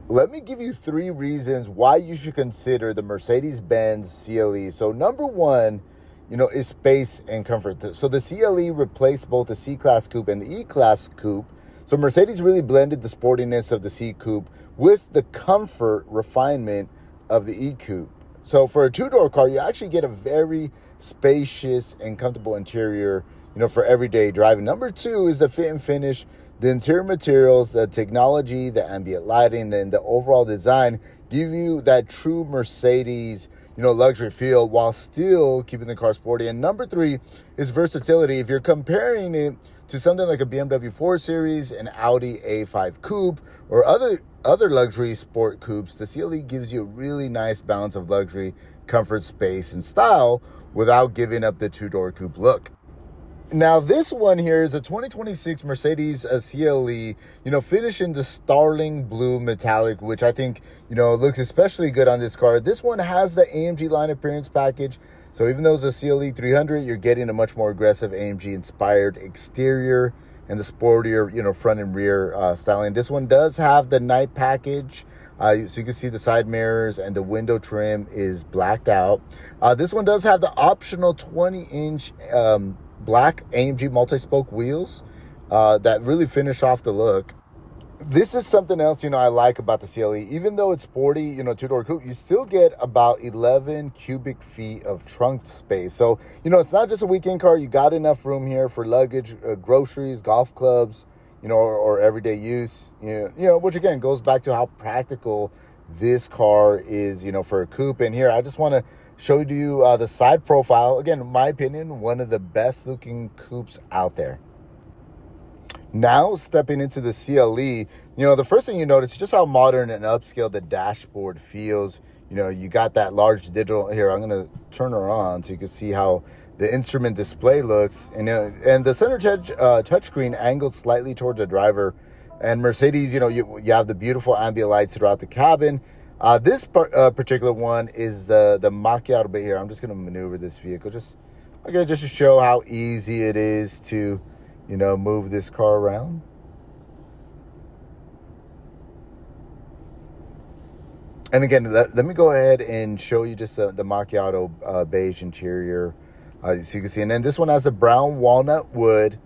Let me give you 3 reasons why you should consider the Mercedes Benz CLE. So number one, is space and comfort. So the CLE replaced both the C-Class Coupe and the E-Class Coupe. So Mercedes really blended the sportiness of the C-Coupe with the comfort refinement of the E-Coupe. So for a 2-door car, you actually get a very spacious and comfortable interior, for everyday driving. Number 2 is the fit and finish. The interior materials, the technology, the ambient lighting, then the overall design give you that true Mercedes, luxury feel while still keeping the car sporty. And number 3 is versatility. If you're comparing it to something like a BMW 4 Series, an Audi A5 Coupe, or other luxury sport coupes, the CLE gives you a really nice balance of luxury, comfort, space, and style without giving up the 2-door coupe look. Now, this one here is a 2026 Mercedes CLE, finished in the Starling Blue Metallic, which I think, looks especially good on this car. This one has the AMG Line Appearance Package. So even though it's a CLE 300, you're getting a much more aggressive AMG-inspired exterior and the sportier, front and rear styling. This one does have the night package. So you can see the side mirrors and the window trim is blacked out. This one does have the optional 20-inch Black AMG Multispoke Wheels that really finish off the look. This is something else, I like about the CLE. Even though it's sporty, 2-door coupe, you still get about 11 cubic feet of trunk space. So, it's not just a weekend car. You got enough room here for luggage, groceries, golf clubs, or everyday use, which again goes back to how practical this car is, for a coupe. And here, I just want to show you the side profile. Again, in my opinion, one of the best looking coupes out there. Now, stepping into the CLE, the first thing you notice is just how modern and upscale the dashboard feels. You got that large digital here. I'm going to turn her on so you can see how the instrument display looks. And the center touchscreen angled slightly towards the driver. And Mercedes, you have the beautiful ambient lights throughout the cabin. This particular one is the Macchiato Beige here. I'm just going to maneuver this vehicle just to show how easy it is to, move this car around. And again, let me go ahead and show you just the Macchiato Beige interior, so you can see. And then this one has a brown walnut wood.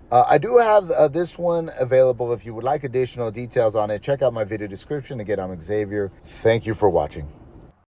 I do have this one available. If you would like additional details on it, check out my video description. Again, I'm Xavier. Thank you for watching.